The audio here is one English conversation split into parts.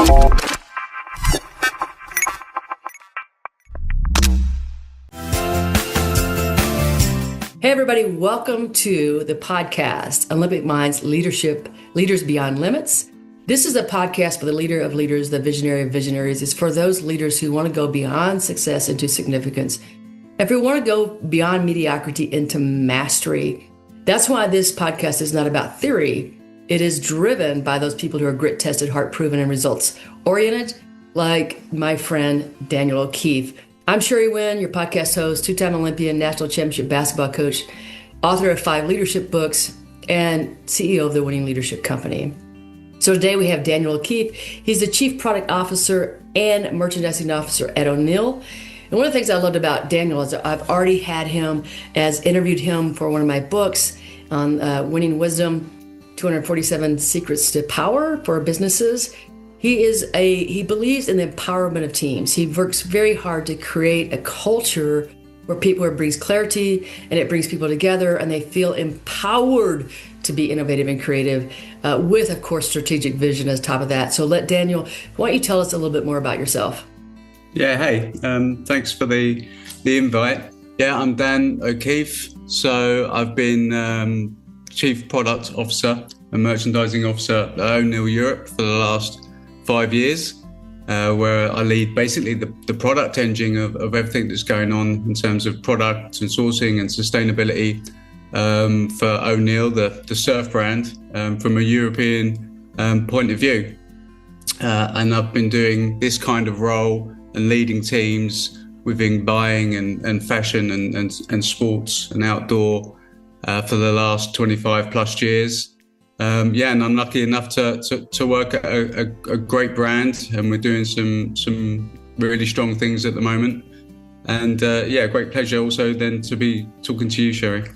Hey everybody, welcome to the podcast, Olympic Minds Leaders Beyond Limits. This is a podcast for the leader of leaders, the visionary of visionaries. It's for those leaders who want to go beyond success into significance. If we want to go beyond mediocrity into mastery, that's why this podcast is not about theory. It is driven by those people who are grit-tested, heart-proven, and results-oriented, like my friend Daniel O'Keefe. I'm Sherry Winn, your podcast host, two-time Olympian, national championship basketball coach, author of 5 leadership books, and CEO of the Winning Leadership Company. So today we have Daniel O'Keefe. He's the Chief Product Officer and Merchandising Officer at O'Neill. And one of the things I loved about Daniel is I've already had him interviewed him for one of my books on winning wisdom, 247 Secrets to Power for Businesses. He believes in the empowerment of teams. He works very hard to create a culture where it brings clarity and it brings people together and they feel empowered to be innovative and creative with, of course, strategic vision as top of that. So Daniel, why don't you tell us a little bit more about yourself? Yeah, hey, thanks for the invite. Yeah, I'm Dan O'Keefe. So I've been Chief Product Officer and Merchandising Officer at O'Neill Europe for the last 5 years, where I lead basically the product engine of everything that's going on in terms of product and sourcing and sustainability for O'Neill, the surf brand, from a European point of view. And I've been doing this kind of role and leading teams within buying and fashion and sports and outdoor for the last 25 plus years. And I'm lucky enough to work at a great brand, and we're doing some really strong things at the moment. And great pleasure also then to be talking to you, Sherry.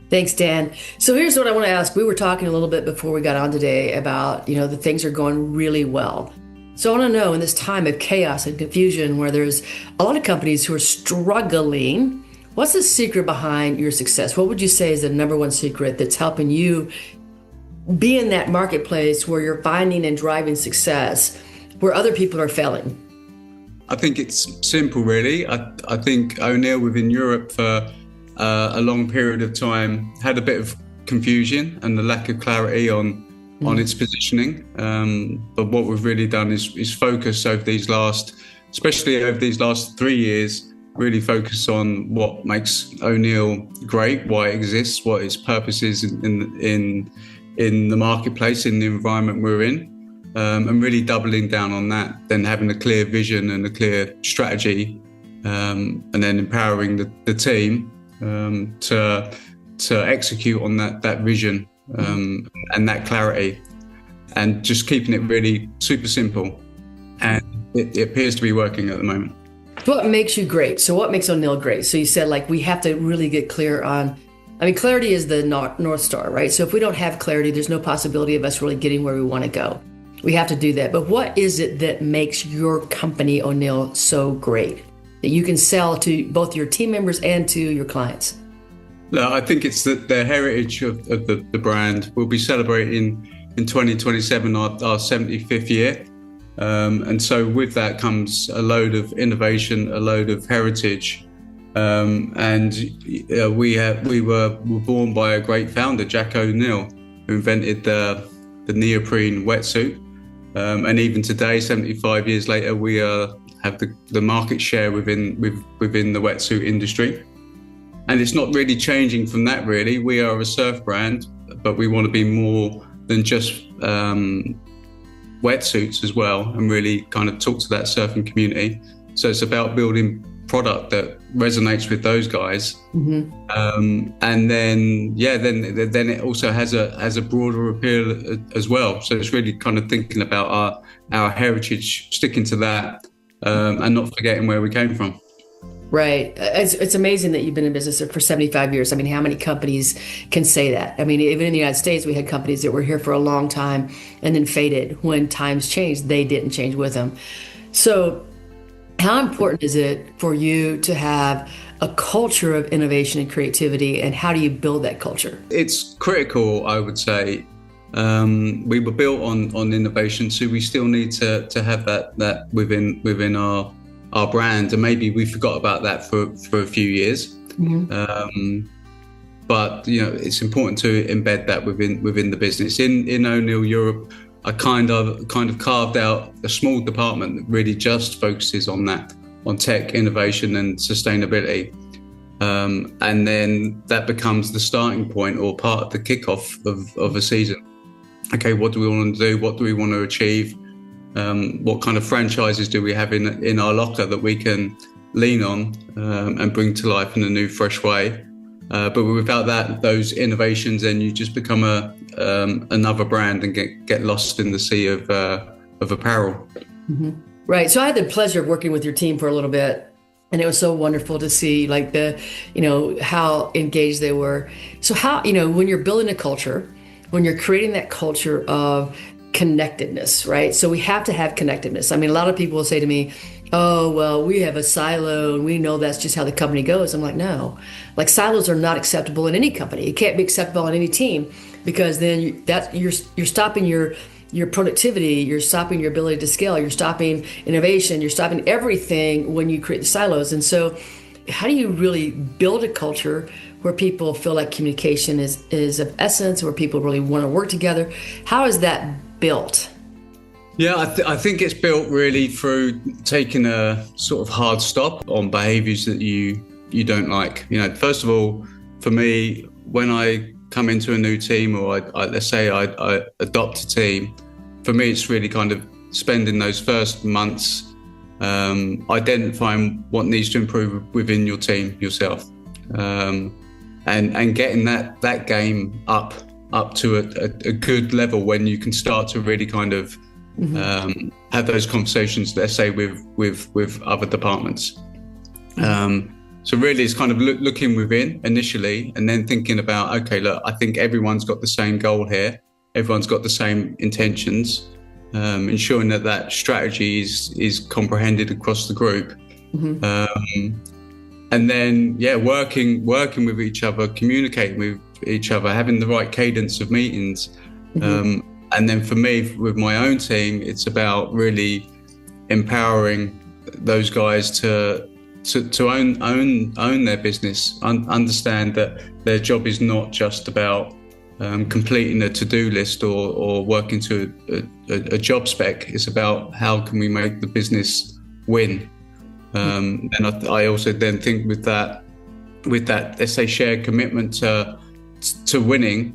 Thanks, Dan. So here's what I want to ask. We were talking a little bit before we got on today about, the things are going really well. So I want to know, in this time of chaos and confusion where there's a lot of companies who are struggling, what's the secret behind your success? What would you say is the number one secret that's helping you be in that marketplace where you're finding and driving success where other people are failing? I think it's simple, really. I think O'Neill within Europe for a long period of time had a bit of confusion and the lack of clarity on its positioning. But what we've really done is focus especially over these last 3 years, really focus on what makes O'Neill great, why it exists, what its purpose is in the marketplace, in the environment we're in, and really doubling down on that, then having a clear vision and a clear strategy, and then empowering the team to execute on that vision and that clarity, and just keeping it really super simple. And it appears to be working at the moment. What makes you great? So what makes O'Neill great? So you said we have to really get clear on, clarity is the North Star, right? So if we don't have clarity, there's no possibility of us really getting where we want to go. We have to do that. But what is it that makes your company, O'Neill, so great that you can sell to both your team members and to your clients? No, I think it's the heritage of the brand. We'll be celebrating in 2027 our 75th year. And so with that comes a load of innovation, a load of heritage. We were born by a great founder, Jack O'Neill, who invented the neoprene wetsuit. And even today, 75 years later, we have the market share within the wetsuit industry. And it's not really changing from that, really. We are a surf brand, but we want to be more than just wetsuits as well, and really kind of talk to that surfing community. So it's about building product that resonates with those guys, and then it also has a broader appeal as well. So it's really kind of thinking about our heritage, sticking to that, and not forgetting where we came from. Right. It's amazing that you've been in business for 75 years. How many companies can say that? Even in the United States, we had companies that were here for a long time and then faded. When times changed, they didn't change with them. So how important is it for you to have a culture of innovation and creativity, and how do you build that culture? It's critical, I would say, We were built on innovation, so we still need to have that within our brand, and maybe we forgot about that for a few years. But it's important to embed that within the business. In O'Neill Europe, I kind of carved out a small department that really just focuses on that, on tech, innovation, and sustainability. And then that becomes the starting point or part of the kickoff of a season. Okay, what do we want to do? What do we want to achieve? What kind of franchises do we have in our locker that we can lean on and bring to life in a new, fresh way? But without those innovations, then you just become another brand and get lost in the sea of apparel. Right. So I had the pleasure of working with your team for a little bit, and it was so wonderful to see how engaged they were. So how, when you're building a culture, when you're creating that culture of connectedness, right? So we have to have connectedness. I mean, a lot of people will say to me, oh, well, we have a silo and we know that's just how the company goes. I'm like, no, like silos are not acceptable in any company. It can't be acceptable on any team, because then you're stopping your productivity, you're stopping your ability to scale, you're stopping innovation, you're stopping everything when you create the silos. And so how do you really build a culture where people feel like communication is of essence, where people really want to work together? How is that built? Yeah, I think it's built really through taking a sort of hard stop on behaviours that you don't like. First of all, for me, when I come into a new team, or let's say I adopt a team, for me it's really kind of spending those first months identifying what needs to improve within your team yourself, and getting that game up to a good level when you can start to really kind of have those conversations, let's say with other departments. So really it's kind of looking within initially, and then thinking about, okay, look, I think everyone's got the same goal here. Everyone's got the same intentions, ensuring that strategy is comprehended across the group. And then, working with each other, communicating with each other, having the right cadence of meetings. And then for me, with my own team, it's about really empowering those guys to own their business, understand that their job is not just about completing a to-do list or working to a job spec. It's about how can we make the business win. And I also then think with that, let's say, shared commitment to winning,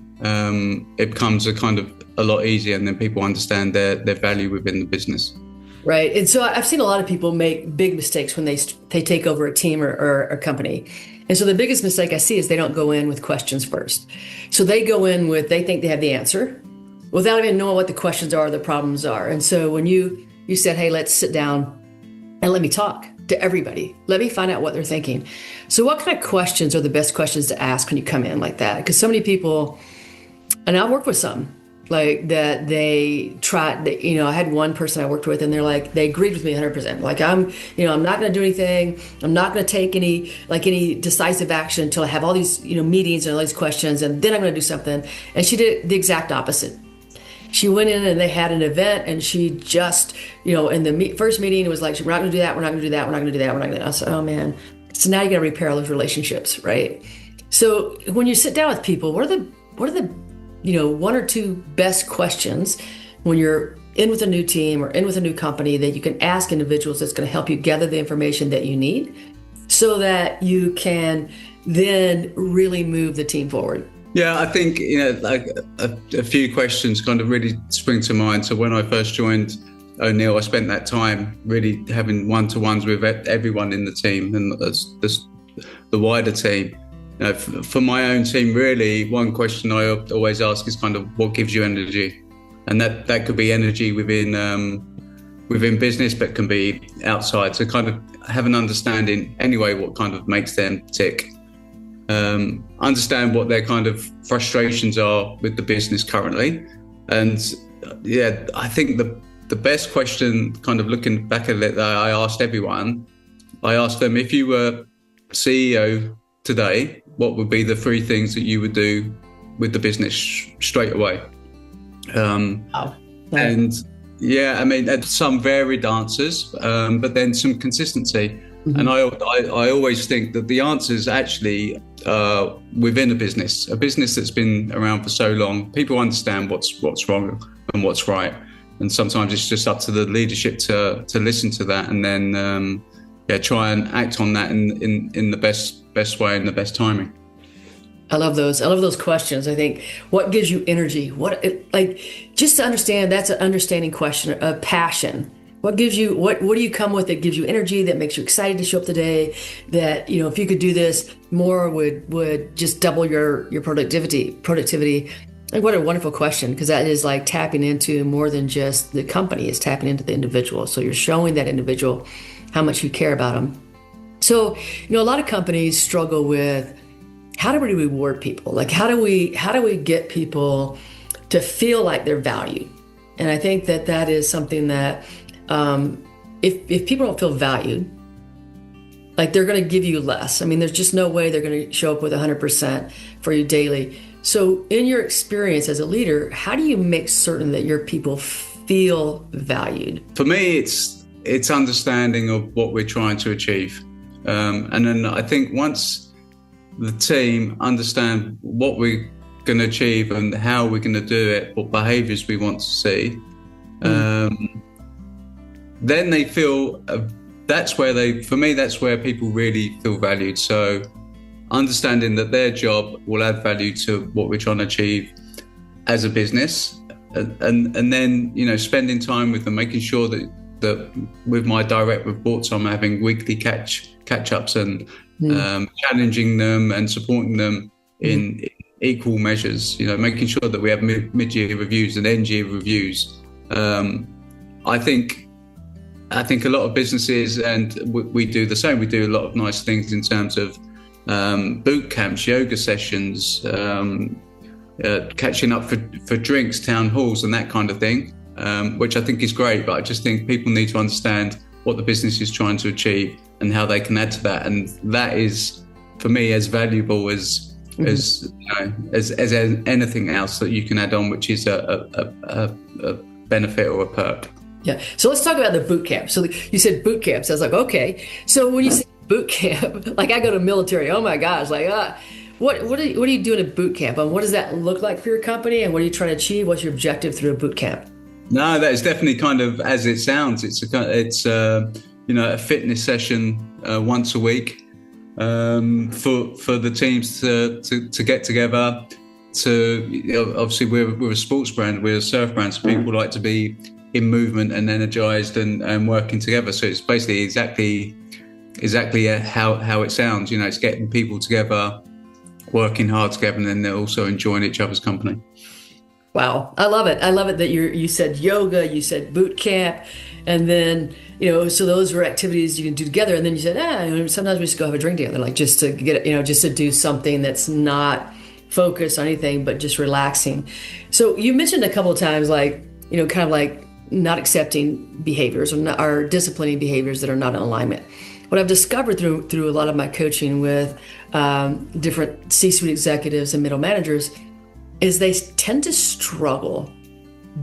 it becomes a lot easier, and then people understand their value within the business. Right. And so I've seen a lot of people make big mistakes when they take over a team or a company. And so the biggest mistake I see is they don't go in with questions first. So they go in they think they have the answer without even knowing what the questions are, the problems are. And so when you said, hey, let's sit down and let me talk to everybody. Let me find out what they're thinking. So what kind of questions are the best questions to ask when you come in like that? Because so many people, and I work with some, like that they tried, I had one person I worked with, and they agreed with me 100%. Like I'm not going to do anything. I'm not going to take any decisive action until I have all these, meetings and all these questions, and then I'm going to do something. And she did the exact opposite. She went in and they had an event, and she just, in the first meeting, it was like, we're not going to do that. We're not going to do that. We're not going to do that. We're not going to do that. I said, oh man. So now you got to repair all those relationships, right? So when you sit down with people, what are the one or two best questions when you're in with a new team or in with a new company that you can ask individuals that's going to help you gather the information that you need so that you can then really move the team forward? Yeah, I think, like a few questions kind of really spring to mind. So when I first joined O'Neill, I spent that time really having one-to-ones with everyone in the team and the wider team. For my own team, really, one question I always ask is kind of what gives you energy, and that could be energy within business, but can be outside. So kind of have an understanding anyway what kind of makes them tick. Understand what their kind of frustrations are with the business currently, and I think the best question, kind of looking back at it, that I asked everyone, I asked them, if you were CEO today, what would be the three things that you would do with the business straight away? Wow. And yeah, I mean, some varied answers, but then some consistency. And I always think that the answers actually within a business that's been around for so long. People understand what's wrong and what's right, and sometimes it's just up to the leadership to listen to that and then try and act on that in the best way and the best timing. I love those questions. I think, what gives you energy? Just to understand, that's an understanding question, a passion. What gives you, what do you come with that gives you energy, that makes you excited to show up today, that, if you could do this more would just double your productivity. And what a wonderful question, because that is like tapping into more than just the company, it's tapping into the individual. So you're showing that individual how much you care about them. So, a lot of companies struggle with, how do we reward people? Like, how do we get people to feel like they're valued? And I think that is something that if people don't feel valued, like, they're going to give you less. I mean, there's just no way they're going to show up with 100% for you daily. So in your experience as a leader, how do you make certain that your people feel valued? For me, it's understanding of what we're trying to achieve. And then I think once the team understand what we're going to achieve and how we're going to do it, what behaviors we want to see, then they feel that's where people really feel valued. So understanding that their job will add value to what we're trying to achieve as a business, and then spending time with them, making sure that with my direct reports I'm having weekly catch-ups and challenging them and supporting them in equal measures, making sure that we have mid-year reviews and end-year reviews. I think a lot of businesses, and we do the same, we do a lot of nice things in terms of boot camps, yoga sessions, catching up for drinks, town halls and that kind of thing, which I think is great. But I just think people need to understand what the business is trying to achieve and how they can add to that. And that is, for me, as valuable as anything else that you can add on, which is a benefit or a perk. Yeah. So let's talk about the boot camp. So you said boot camps. I was like, okay. So when you say boot camp, like, I go to military, oh my gosh, like, what are you doing at boot camp? And what does that look like for your company? And what are you trying to achieve? What's your objective through a boot camp? No, that is definitely kind of as it sounds. It's a fitness session once a week for the teams to get together. Obviously we're a sports brand, we're a surf brand, so people like to be in movement and energized and working together. So it's basically exactly how it sounds. It's getting people together, working hard together, and then they're also enjoying each other's company. Wow. I love it. I love it that you said yoga, you said boot camp, and then, so those were activities you can do together. And then you said, sometimes we just go have a drink together, like just to get, just to do something that's not focused on anything, but just relaxing. So you mentioned a couple of times, like, kind of like not accepting behaviors or disciplining behaviors that are not in alignment. What I've discovered through a lot of my coaching with different C-suite executives and middle managers is they tend to struggle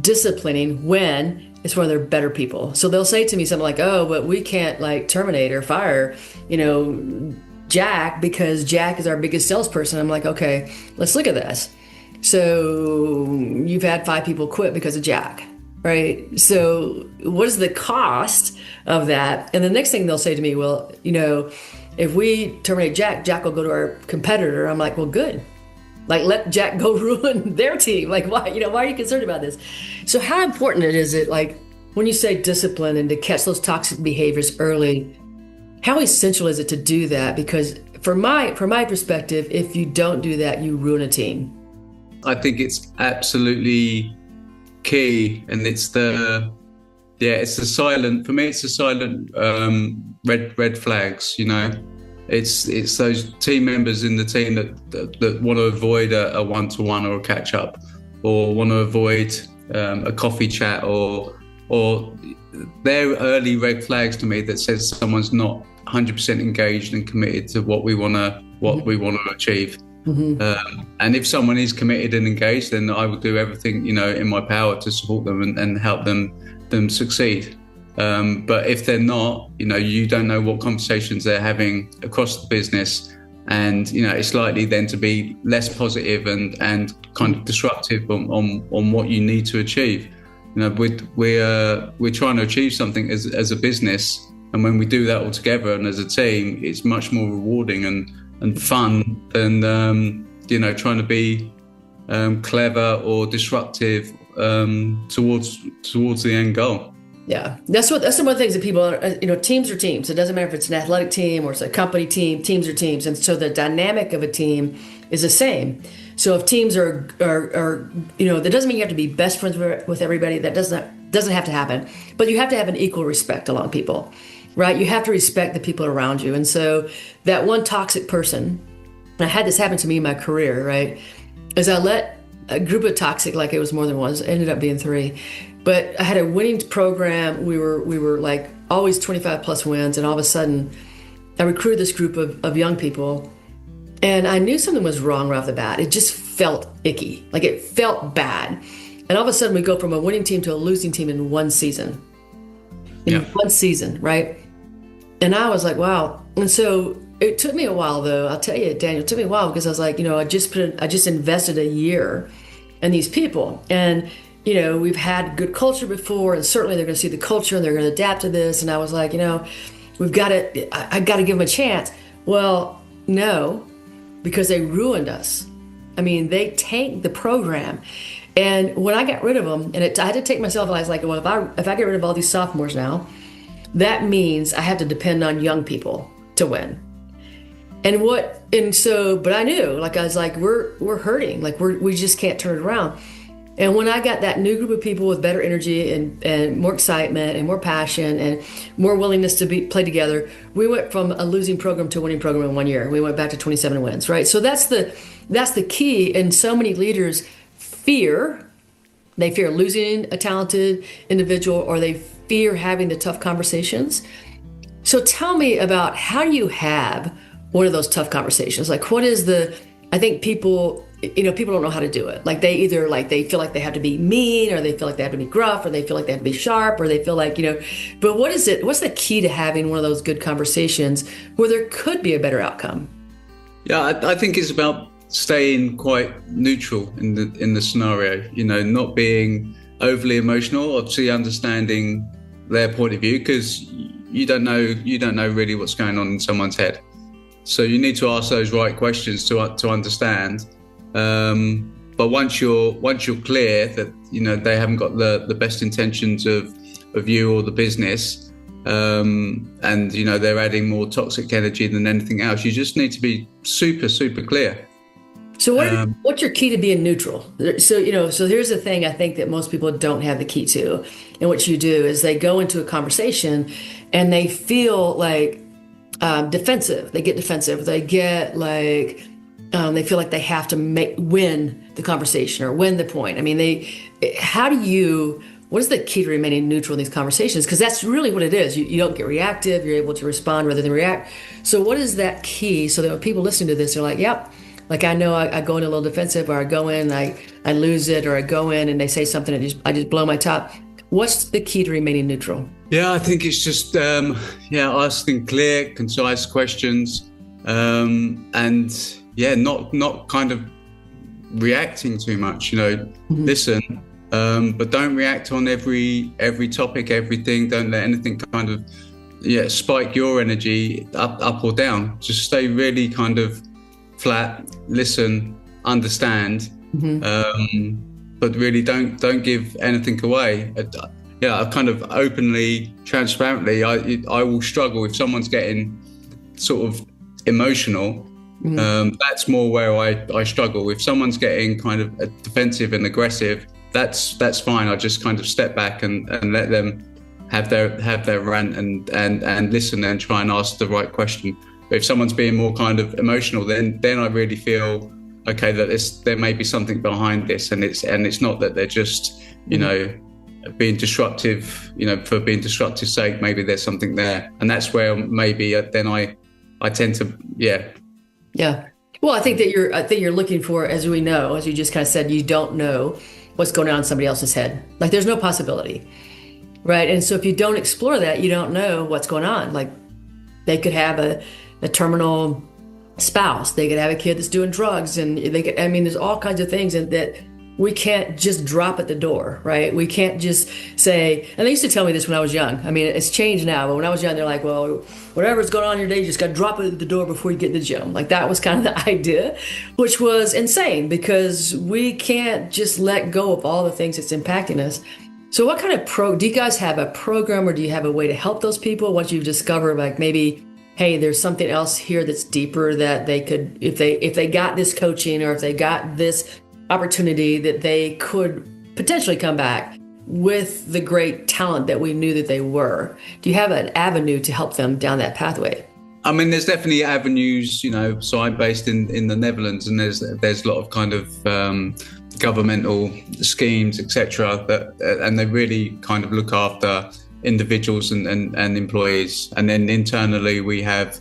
disciplining when it's one of their better people. So they'll say to me something like, oh, but we can't like terminate or fire, Jack, because Jack is our biggest salesperson. I'm like, okay, let's look at this. So you've had 5 people quit because of Jack, right? So what is the cost of that? And the next thing they'll say to me, well, if we terminate Jack, Jack will go to our competitor. I'm like, well, good. Like, let Jack go ruin their team. Like, why are you concerned about this? So how important is it, like, when you say discipline and to catch those toxic behaviors early, how essential is it to do that? Because from my perspective, if you don't do that, you ruin a team. I think it's absolutely key. And it's the silent, for me, it's the silent red flags, It's those team members in the team that want to avoid a one-to-one or a catch-up, or want to avoid a coffee chat, or they're early red flags to me that says someone's not 100% engaged and committed to what we want to achieve. And if someone is committed and engaged, then I would do everything, in my power to support them and help them succeed. But if they're not, you don't know what conversations they're having across the business. And, it's likely then to be less positive and kind of disruptive on what you need to achieve. We're trying to achieve something as a business. And when we do that all together and as a team, it's much more rewarding and fun than, trying to be clever or disruptive towards the end goal. Yeah, that's one of the things that people are, teams are teams. It doesn't matter if it's an athletic team or it's a company team, teams are teams. And so the dynamic of a team is the same. So if teams are that doesn't mean you have to be best friends with everybody. That doesn't have to happen. But you have to have an equal respect among people, right? You have to respect the people around you. And so that one toxic person, and I had this happen to me in my career, right? Is I let a group of toxic, like it was more than one, it ended up being 3. But I had a winning program. We were like always 25 plus wins. And all of a sudden I recruited this group of young people and I knew something was wrong right off the bat. It just felt icky. Like it felt bad. And all of a sudden we go from a winning team to a losing team in one season. One season, right? And I was like, wow. And so it took me a while though. I'll tell you, Daniel, it took me a while because I was like, I just invested a year in these people. And we've had good culture before, and certainly they're going to see the culture and they're going to adapt to this. And I was like, I got to give them a chance. Well, no, because they ruined us. I mean, they tanked the program. And when I got rid of them, and I had to take myself, I was like, well, if I get rid of all these sophomores now, that means I have to depend on young people to win. But I knew, like, I was like, we're hurting, like we just can't turn it around. And when I got that new group of people with better energy and more excitement and more passion and more willingness to play together, we went from a losing program to a winning program in 1 year. We went back to 27 wins, right? So that's the key. And so many leaders fear losing a talented individual, or they fear having the tough conversations. So tell me about, how do you have one of those tough conversations? Like, I think people don't know how to do it. Like they feel like they have to be mean, or they feel like they have to be gruff, or they feel like they have to be sharp, or they feel like, but what is it? What's the key to having one of those good conversations where there could be a better outcome? Yeah, I think it's about staying quite neutral in the scenario, not being overly emotional, obviously understanding their point of view, because you don't know really what's going on in someone's head. So you need to ask those right questions to understand. But once you're clear that they haven't got the best intentions of you or the business, and they're adding more toxic energy than anything else, you just need to be super, super clear. So what's your key to being neutral? So here's the thing I think that most people don't have the key to, and what you do is they go into a conversation and they feel like defensive. They get defensive. They get like they feel like they have to win the conversation or win the point. I mean, what is the key to remaining neutral in these conversations? Because that's really what it is. You don't get reactive. You're able to respond rather than react. So what is that key so that when people listening to this, they're like, yep, like I know I go in a little defensive, or I go in, I lose it, or I go in and they say something and I just blow my top. What's the key to remaining neutral? Yeah, I think it's just asking clear, concise questions, and not kind of reacting too much. Listen, but don't react on every topic, everything. Don't let anything kind of spike your energy up or down. Just stay really kind of flat. Listen, understand. But really don't give anything away. Kind of openly, transparently, I will struggle if someone's getting sort of emotional. That's more where I struggle. If someone's getting kind of defensive and aggressive, that's fine. I just kind of step back and let them have their rant and listen and try and ask the right question. But if someone's being more kind of emotional, then I really feel okay, that there may be something behind this, and it's not that they're just being disruptive, for being disruptive sake. Maybe there's something there, and that's where maybe then I tend to yeah. Well, I think you're looking for, as we know, as you just kind of said, you don't know what's going on in somebody else's head. Like there's no possibility, right? And so if you don't explore that, you don't know what's going on. Like they could have a terminal spouse, they could have a kid that's doing drugs, and they could, I mean, there's all kinds of things that we can't just drop at the door, right? We can't just say, and they used to tell me this when I was young. I mean, it's changed now, but when I was young, they're like, well, whatever's going on in your day, you just got to drop it at the door before you get in the gym. Like that was kind of the idea, which was insane because we can't just let go of all the things that's impacting us. So what kind of do you guys have a program, or do you have a way to help those people once you've discovered, like maybe, hey, there's something else here that's deeper that they could, if they got this coaching, or if they got this opportunity, that they could potentially come back with the great talent that we knew that they were? Do you have an avenue to help them down that pathway? I mean, there's definitely avenues, so I'm based in the Netherlands, and there's a lot of kind of governmental schemes, etc. And they really kind of look after individuals and employees. And then internally we have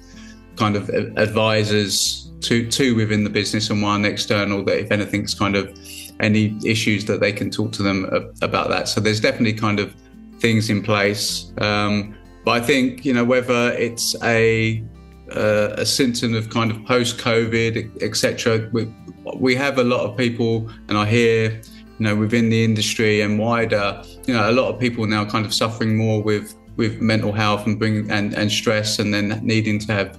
kind of advisors, two within the business and one external, that if anything's kind of any issues that they can talk to them about that. So there's definitely kind of things in place. But I think, whether it's a symptom of kind of post-COVID, etc., we have a lot of people, and I hear, within the industry and wider, a lot of people now kind of suffering more with mental health and stress, and then needing to have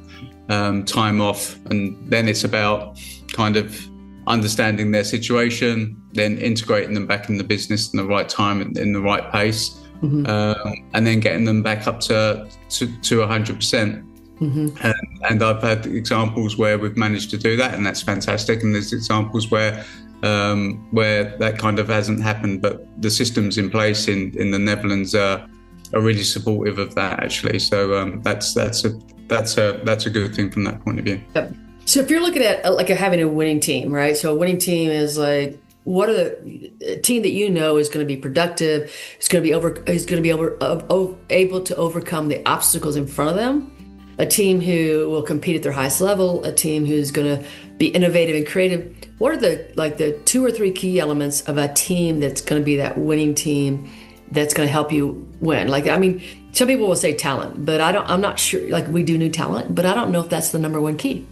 time off. And then it's about kind of understanding their situation, then integrating them back in the business in the right time and in the right pace, and then getting them back up to 100%. And I've had examples where we've managed to do that, and that's fantastic. And there's examples where that kind of hasn't happened, but the systems in place in the Netherlands are really supportive of that, actually. So that's a good thing from that point of view. Yep. So if you're looking at like having a winning team, right? So a winning team is like, what are a team that is going to be productive, is going to be able to overcome the obstacles in front of them, a team who will compete at their highest level, a team who's going to be innovative and creative. What are the 2 or 3 key elements of a team that's going to be that winning team that's going to help you win? Like, I mean, some people will say talent, but I'm not sure. Like, we do need talent, but I don't know if that's the number one key.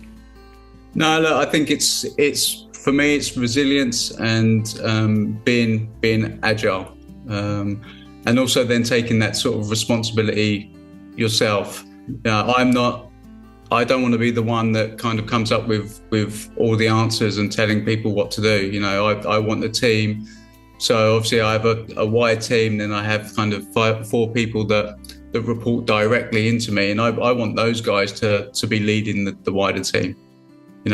No, look, I think it's for me, it's resilience and being agile, and also then taking that sort of responsibility yourself. I don't want to be the one that kind of comes up with all the answers and telling people what to do. I want the team. So obviously I have a wide team, then I have kind of 4 people that report directly into me, and I want those guys to be leading the wider team. And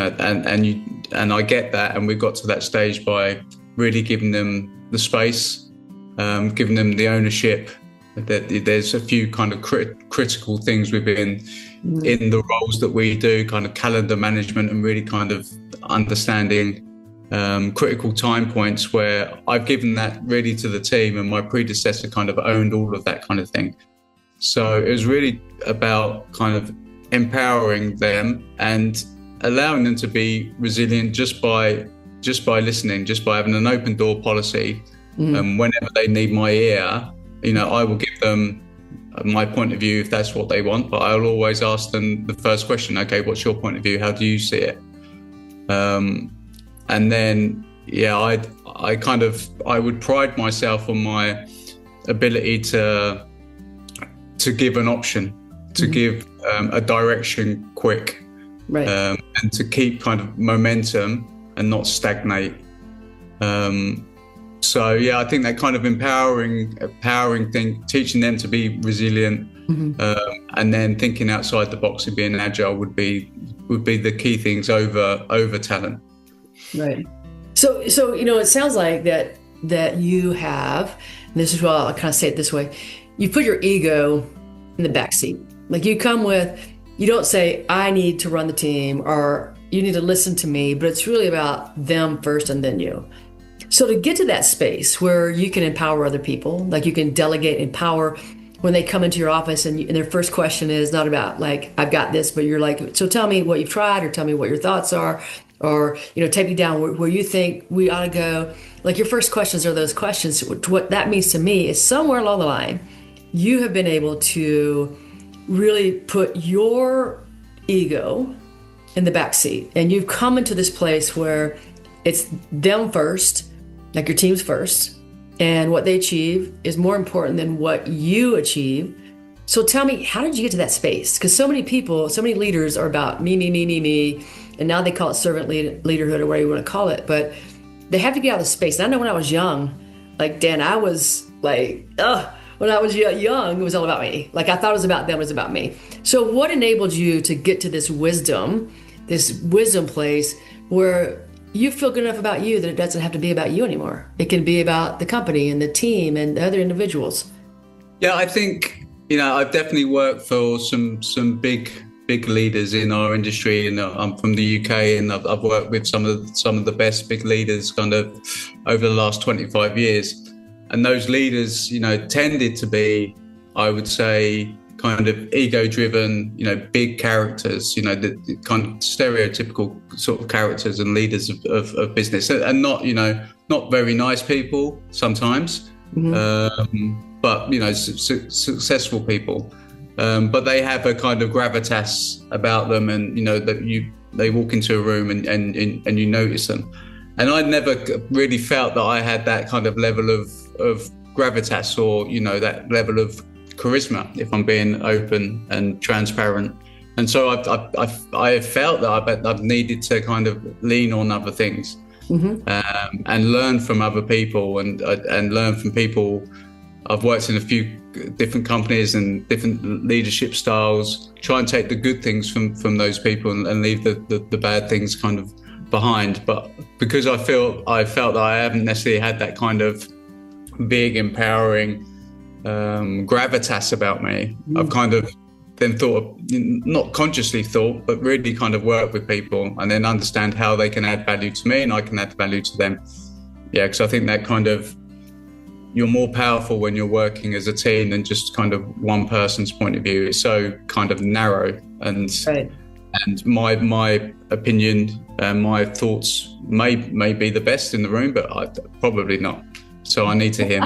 I get that, and we got to that stage by really giving them the space, giving them the ownership. There's a few kind of critical things within in the roles that we do, kind of calendar management, and really kind of understanding critical time points where I've given that really to the team, and my predecessor kind of owned all of that kind of thing. So it was really about kind of empowering them and allowing them to be resilient just by listening, just by having an open door policy. Whenever they need my ear, I will give them my point of view if that's what they want, but I'll always ask them the first question, okay, what's your point of view? How do you see it? And then, I would pride myself on my ability to give an option, to give a direction quick, right, and to keep kind of momentum and not stagnate. So I think that kind of empowering thing, teaching them to be resilient, and then thinking outside the box and being agile would be the key things over talent. Right. So it sounds like that you have, and this is why I'll kind of say it this way, you put your ego in the backseat. Like you don't say, I need to run the team, or you need to listen to me, but it's really about them first and then you. So to get to that space where you can empower other people, like you can delegate, empower, when they come into your office and their first question is not about like, I've got this, but you're like, so tell me what you've tried, or tell me what your thoughts are, or, take me down where you think we ought to go. Like, your first questions are those questions. What that means to me is somewhere along the line, you have been able to really put your ego in the back seat, and you've come into this place where it's them first, like your team's first, and what they achieve is more important than what you achieve. So tell me, how did you get to that space? Because so many people, so many leaders are about me, and now they call it servant leaderhood, or whatever you want to call it, but they have to get out of the space. And I know when I was young, like Dan, I was like, when I was young, it was all about me. Like, I thought it was about them, it was about me. So what enabled you to get to this wisdom place where you feel good enough about you that it doesn't have to be about you anymore? It can be about the company and the team and the other individuals. Yeah, I think, I've definitely worked for some big leaders in our industry, and I'm from the UK, and I've worked with some of the best big leaders kind of over the last 25 years. And those leaders, tended to be, I would say, kind of ego-driven, big characters, the kind of stereotypical sort of characters and leaders of business, and not very nice people sometimes, but successful people. But they have a kind of gravitas about them, and that they walk into a room and you notice them. And I never really felt that I had that kind of level of gravitas, or that level of charisma, if I'm being open and transparent. And so I felt that I've needed to kind of lean on other things, and learn from other people, and learn from people. I've worked in a few different companies and different leadership styles, try and take the good things from those people and leave the bad things kind of behind. But because I felt that I haven't necessarily had that kind of big, empowering gravitas about me, I've kind of then not consciously thought, but really kind of work with people and then understand how they can add value to me and I can add value to them. Yeah, because I think that kind of, you're more powerful when you're working as a team than just kind of one person's point of view. It's so kind of narrow, and right. And my opinion and my thoughts may be the best in the room, but probably not. So I need to hear.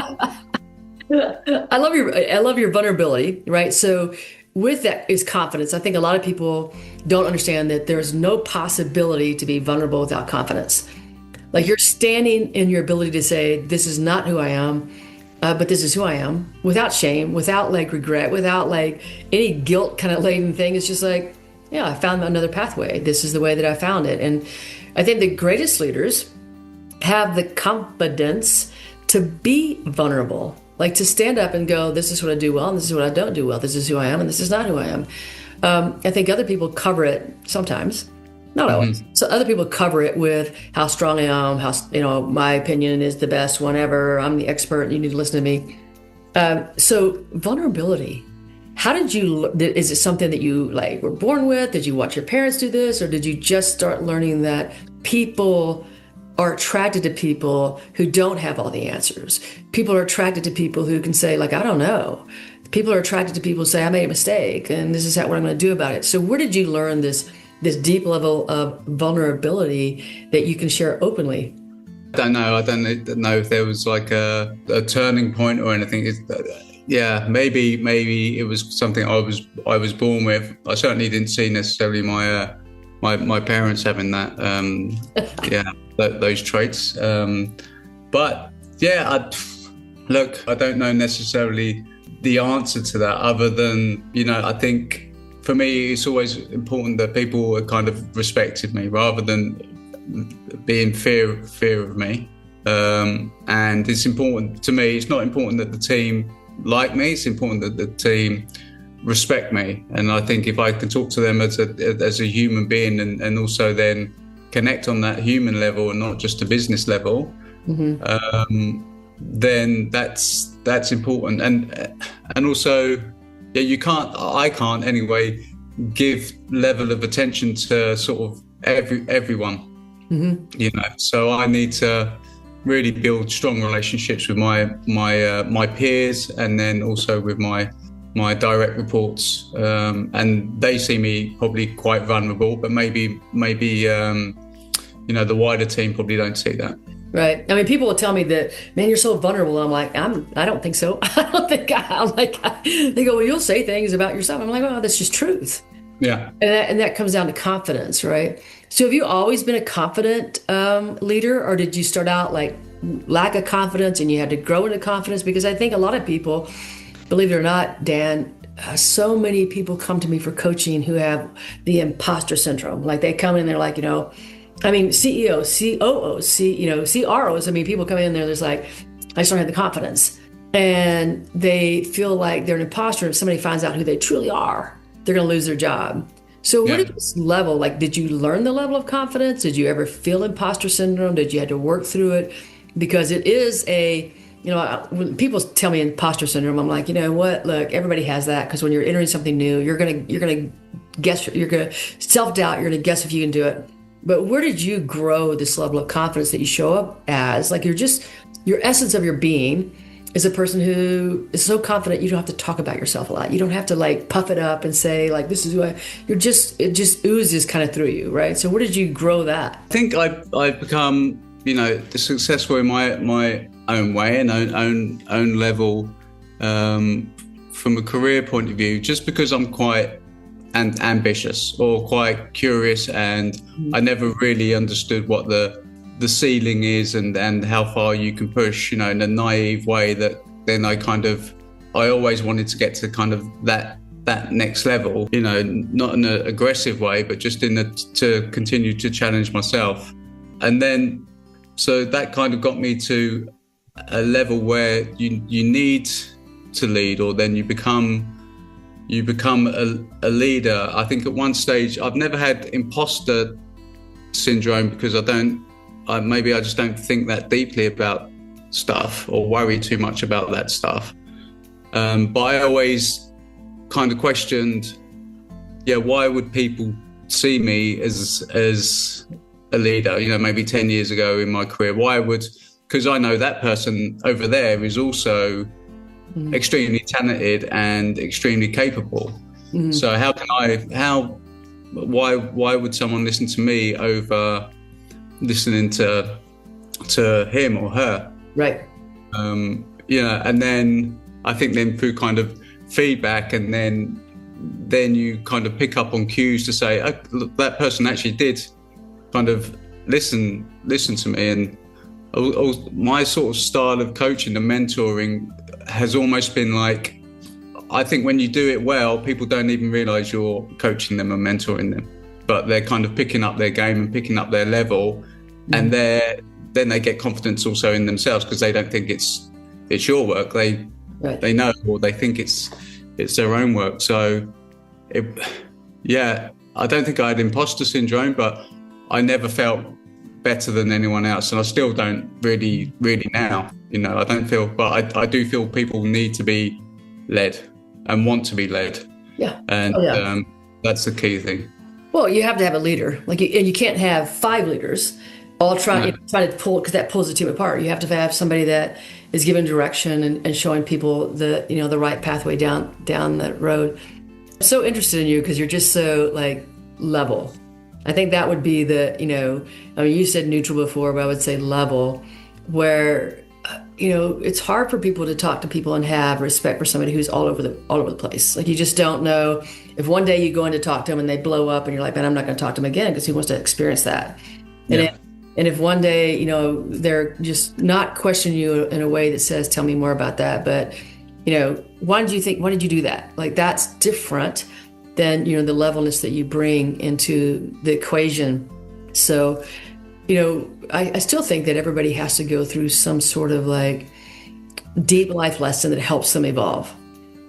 I love your vulnerability, right? So with that is confidence. I think a lot of people don't understand that there's no possibility to be vulnerable without confidence. Like, you're standing in your ability to say, this is not who I am, but this is who I am, without shame, without like regret, without like any guilt kind of laden thing. It's just like, yeah, I found another pathway. This is the way that I found it. And I think the greatest leaders have the confidence to be vulnerable, like to stand up and go, this is what I do well, and this is what I don't do well. This is who I am, and this is not who I am. I think other people cover it sometimes. Not always. So other people cover it with how strong I am, how, my opinion is the best one ever. I'm the expert. You need to listen to me. So vulnerability, how did you, is it something that you like were born with? Did you watch your parents do this? Or did you just start learning that people are attracted to people who don't have all the answers? People are attracted to people who can say, like, I don't know. People are attracted to people who say, I made a mistake and this is what I'm going to do about it. So where did you learn this deep level of vulnerability that you can share openly? I don't know if there was like a turning point or anything. Maybe it was something I was born with. I certainly didn't see necessarily my parents having that those traits. But yeah, I don't know necessarily the answer to that, other than I think for me, it's always important that people kind of respected me rather than being fear of me. And it's important to me. It's not important that the team like me. It's important that the team respect me. And I think if I can talk to them as a human being and also then connect on that human level and not just a business level, then that's important. And also, yeah, I can't anyway give level of attention to sort of everyone, so I need to really build strong relationships with my peers, and then also with my my direct reports, and they see me probably quite vulnerable, but maybe the wider team probably don't see that. Right. I mean, people will tell me that, man, you're so vulnerable. I'm like, I don't think so. I don't think they go, well, you'll say things about yourself. I'm like, well, that's just truth. Yeah. And that comes down to confidence, right? So have you always been a confident leader, or did you start out like lack of confidence and you had to grow into confidence? Because I think a lot of people, believe it or not, Dan, so many people come to me for coaching who have the imposter syndrome. Like they come in, they're like, CEOs, COOs, CROs. I mean, people come in there, there's like, I just don't have the confidence. And they feel like they're an imposter. If somebody finds out who they truly are, they're going to lose their job. So what is this level? Like, did you learn the level of confidence? Did you ever feel imposter syndrome? Did you have to work through it? Because it is when people tell me imposter syndrome, I'm like, you know what? Look, everybody has that, because when you're entering something new, you're going to guess, you're going to self-doubt, you're going to guess if you can do it. But where did you grow this level of confidence that you show up as? Like, your essence of your being is a person who is so confident you don't have to talk about yourself a lot. You don't have to like puff it up and say like, this is who it just oozes kind of through you, right? So where did you grow that? I think I've become, successful in my own way and own level, from a career point of view, just because I'm quite ambitious or quite curious, and I never really understood what the ceiling is and how far you can push, in a naive way, that then I always wanted to get to kind of that next level, not in an aggressive way, but just to continue to challenge myself. And then, so that kind of got me to a level where you need to lead, or then you become a leader. I think at one stage, I've never had imposter syndrome because maybe I just don't think that deeply about stuff or worry too much about that stuff. But I always kind of questioned, why would people see me as a leader, maybe 10 years ago in my career? Because I know that person over there is also extremely talented and extremely capable. So why would someone listen to me over listening to him or her? Right. And then I think then through kind of feedback, and then you kind of pick up on cues to say, oh, look, that person actually did kind of listen to me. And my sort of style of coaching and mentoring has almost been like, I think when you do it well, people don't even realize you're coaching them and mentoring them, but they're kind of picking up their game and picking up their level. And then they get confidence also in themselves, because they don't think it's your work. They know, or they think it's their own work. So I don't think I had imposter syndrome, but I never felt better than anyone else, and I still don't really now. I don't feel, but I do feel people need to be led and want to be led. Yeah. And that's the key thing. Well, you have to have a leader, and you can't have 5 leaders all trying to pull, because that pulls the team apart. You have to have somebody that is giving direction and showing people the right pathway down that road. I'm so interested in you because you're just so like level. I think that would be you said neutral before, but I would say level, where it's hard for people to talk to people and have respect for somebody who's all over the place. Like, you just don't know if one day you go in to talk to them and they blow up and you're like, man, I'm not going to talk to them again, because who wants to experience that? And if one day, they're just not questioning you in a way that says, tell me more about that, but, why did you do that? Like, that's different than, the levelness that you bring into the equation. So, I still think that everybody has to go through some sort of like deep life lesson that helps them evolve.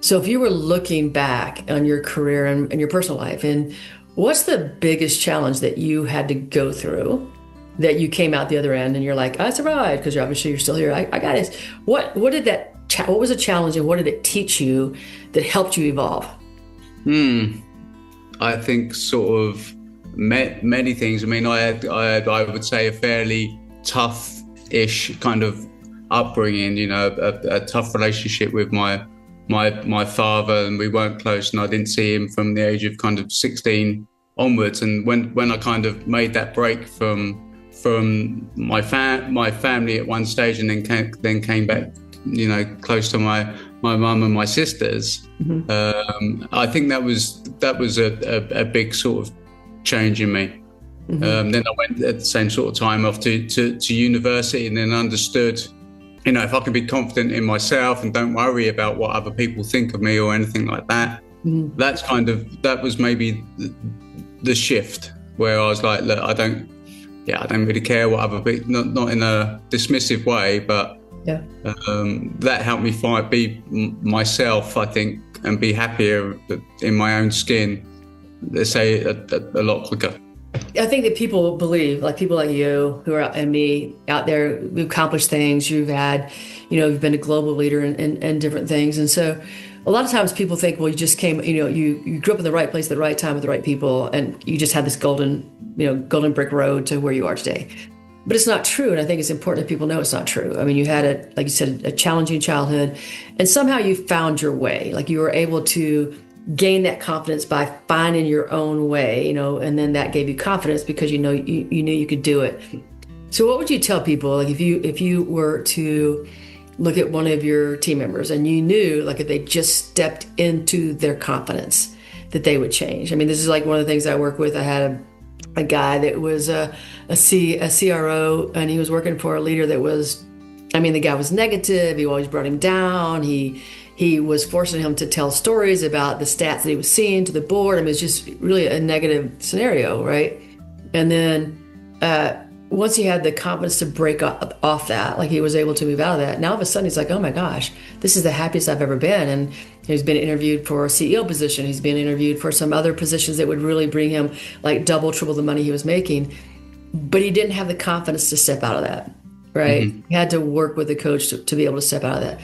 So if you were looking back on your career and your personal life, and what's the biggest challenge that you had to go through that you came out the other end and you're like, I survived, because obviously you're still here. I got it. What was a challenge, and what did it teach you that helped you evolve? I think sort of many things. I mean, I had, I would say, a fairly tough-ish kind of upbringing, a tough relationship with my my father, and we weren't close, and I didn't see him from the age of kind of 16 onwards. And when I kind of made that break from my family at one stage, and then came back, close to my mum and my sisters, I think that was a big sort of change in me. Then I went at the same sort of time off to university, and then understood, if I can be confident in myself and don't worry about what other people think of me or anything like that, that was maybe the shift, where I was like, look, I don't really care what other people, not in a dismissive way, but that helped me be myself, I think, and be happier in my own skin, let's say, a lot quicker. I think that people believe, like people like you who are and me out there, we've accomplished things, you've had, you've been a global leader in different things. And so a lot of times people think, well, you just came, you grew up in the right place at the right time with the right people, and you just had this golden brick road to where you are today. But it's not true. And I think it's important that people know it's not true. I mean, you had like you said, a challenging childhood, and somehow you found your way. Like you were able to gain that confidence by finding your own way, and then that gave you confidence because you knew you could do it. So what would you tell people, like if you were to look at one of your team members and you knew, like, if they just stepped into their confidence, that they would change? I mean, this is like one of the things I work with. I had a guy that was a CRO, and he was working for a leader that was, the guy was negative. He always brought him down. He was forcing him to tell stories about the stats that he was seeing to the board. It was just really a negative scenario, right? And then once he had the confidence to break off that, like he was able to move out of that, now all of a sudden he's like, oh my gosh, this is the happiest I've ever been. And he's been interviewed for a CEO position. He's been interviewed for some other positions that would really bring him like double, triple the money he was making. But he didn't have the confidence to step out of that, right? He had to work with a coach to be able to step out of that.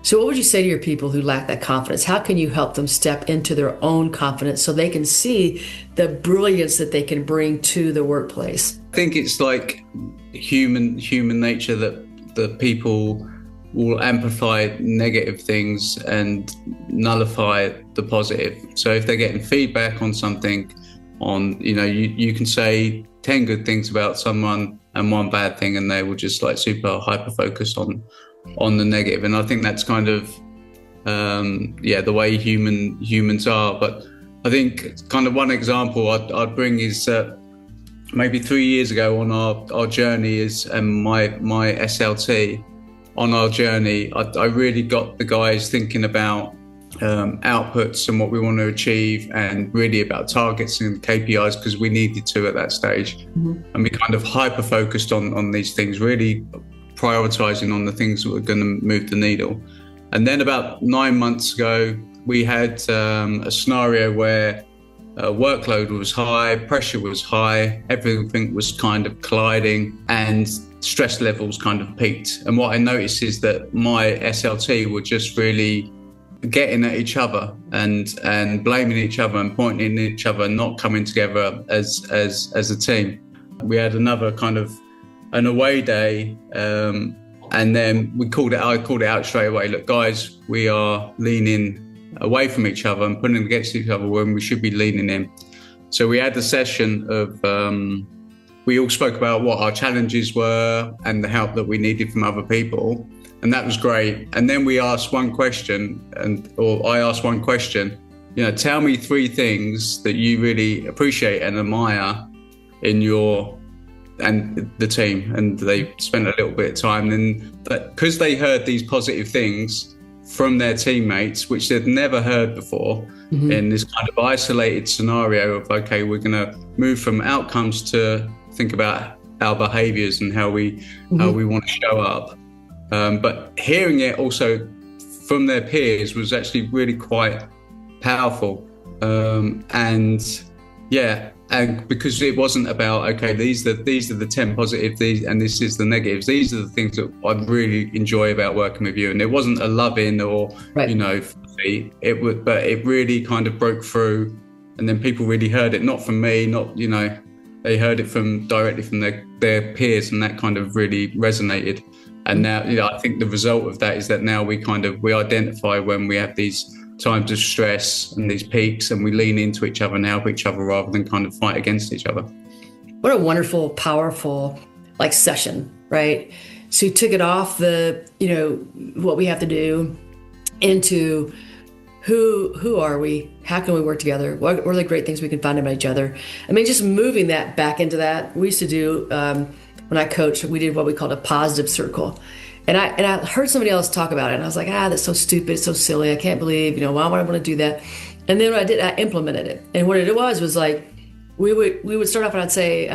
So what would you say to your people who lack that confidence? How can you help them step into their own confidence so they can see the brilliance that they can bring to the workplace? I think it's like human nature that people will amplify negative things and nullify the positive. So if they're getting feedback on something, you can say 10 good things about someone and one bad thing, and they will just like super hyper focus on the negative. And I think that's kind of the way humans are. But I think kind of one example I'd bring is maybe 3 years ago on our journey and my SLT on our journey, I really got the guys thinking about outputs and what we want to achieve, and really about targets and KPIs, because we needed to at that stage. And we kind of hyper focused on these things, really prioritizing on the things that were going to move the needle. And then about 9 months ago, we had a scenario where workload was high, pressure was high, everything was kind of colliding, and stress levels kind of peaked. And what I noticed is that my SLT were just really getting at each other and blaming each other and pointing at each other and not coming together as a team. We had another kind of an away day, and then I called it out straight away. Look, guys, we are leaning away from each other and putting against each other when we should be leaning in. So we had a session of, we all spoke about what our challenges were and the help that we needed from other people. And that was great. And then we asked one question, or I asked one question, tell me 3 things that you really appreciate and admire in your and the team. And they spent a little bit of time. And because they heard these positive things from their teammates, which they'd never heard before, in this kind of isolated scenario of, okay, we're going to move from outcomes to think about our behaviors and how we want to show up. But hearing it also from their peers was actually really quite powerful. And because it wasn't about, okay, these are the 10 positive, and this is the negatives. These are the things that I really enjoy about working with you. And it wasn't a loving or, fluffy. But it really kind of broke through. And then people really heard it, not from me, they heard it directly from their peers, and that kind of really resonated. And now, I think the result of that is that now we identify when we have these times of stress and these peaks, and we lean into each other and help each other rather than kind of fight against each other. What a wonderful, powerful session, right? So you took it off the, what we have to do into who are we? How can we work together? What are the great things we can find about each other? I mean, just moving that back into that. We used to do, when I coached, we did what we called a positive circle. And I heard somebody else talk about it, and I was like, that's so stupid, it's so silly, I can't believe, why would I want to do that? And then when I did, I implemented it. And what it was like, we would start off and I'd say,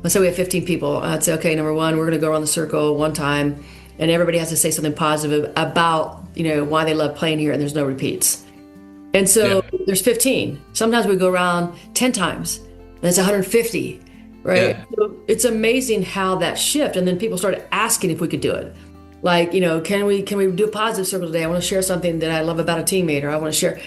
let's say we have 15 people. I'd say, okay, number one, we're going to go around the circle one time, and everybody has to say something positive about, why they love playing here, and there's no repeats. And so there's 15. Sometimes we go around 10 times, and it's 150. Right. Yeah. So it's amazing how that shift. And then people started asking if we could do it. Can we do a positive circle today? I want to share something that I love about a teammate, or I want to share.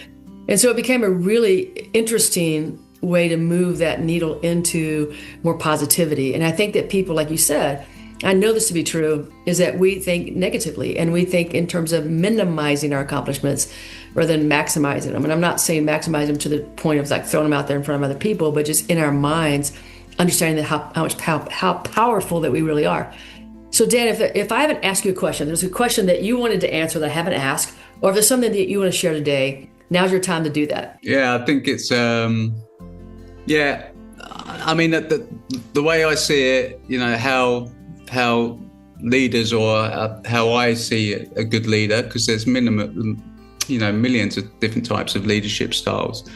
And so it became a really interesting way to move that needle into more positivity. And I think that people, like you said, I know this to be true, is that we think negatively, and we think in terms of minimizing our accomplishments rather than maximizing them. And I'm not saying maximize them to the point of throwing them out there in front of other people, but just in our minds, understanding that how powerful that we really are. So Dan, if I haven't asked you a question, there's a question that you wanted to answer that I haven't asked, or if there's something that you want to share today, now's your time to do that. Yeah, I think it's, I mean, the way I see it, how leaders, or how I see a good leader, because there's millions of different types of leadership styles.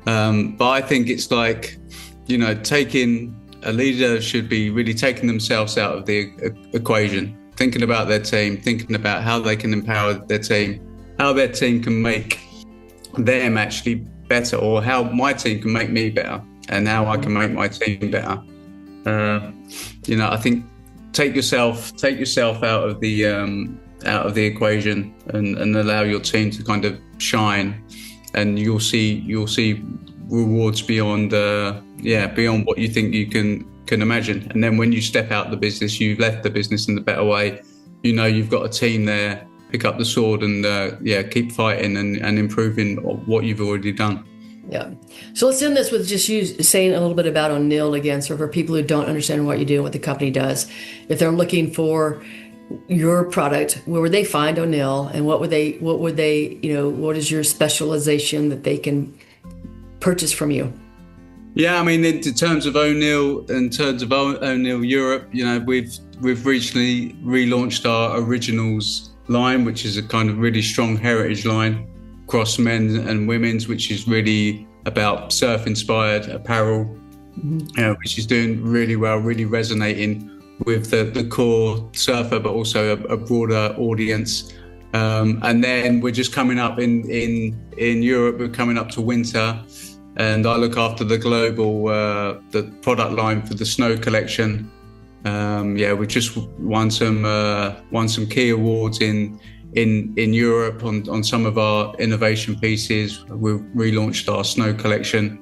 But I think it's taking a leader should be really taking themselves out of the equation, thinking about their team, thinking about how they can empower their team, how their team can make them actually better, or how my team can make me better, and how I can make my team better. I think take yourself out of the equation and allow your team to kind of shine, and you'll see rewards beyond what you think you can imagine. And then when you step out the business, you've left the business in a better way. You've got a team there. Pick up the sword and keep fighting and improving what you've already done. Yeah. So let's end this with just you saying a little bit about O'Neill again, so for people who don't understand what you do and what the company does, if they're looking for your product, where would they find O'Neill, and what is your specialization that they can purchase from you? Yeah, I mean, in terms of O'Neill Europe, we've recently relaunched our Originals line, which is a kind of really strong heritage line across men's and women's, which is really about surf-inspired apparel, which is doing really well, really resonating with the core surfer, but also a broader audience. And then we're just coming up in Europe. We're coming up to winter, and I look after the global the product line for the snow collection. We just won some key awards in Europe on some of our innovation pieces. We've relaunched our snow collection,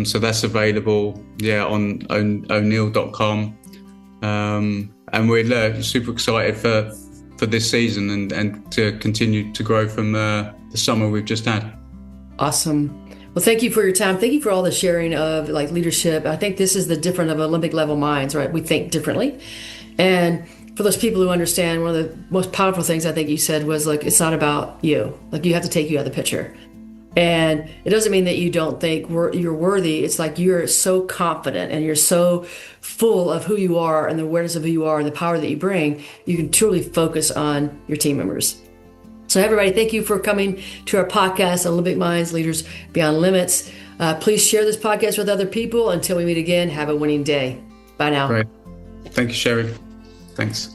so that's available on O'Neill.com, and we're super excited for this season and to continue to grow from the summer we've just had. Awesome. Well, thank you for your time. Thank you for all the sharing of leadership. I think this is the different of Olympic level minds, right? We think differently. And for those people who understand, one of the most powerful things I think you said was it's not about you. You have to take you out of the picture. And it doesn't mean that you don't think you're worthy. It's you're so confident and you're so full of who you are and the awareness of who you are and the power that you bring, you can truly focus on your team members. So everybody, thank you for coming to our podcast, Olympic Minds, Leaders Beyond Limits. Please share this podcast with other people. Until we meet again, have a winning day. Bye now. Great. Thank you, Sherry. Thanks.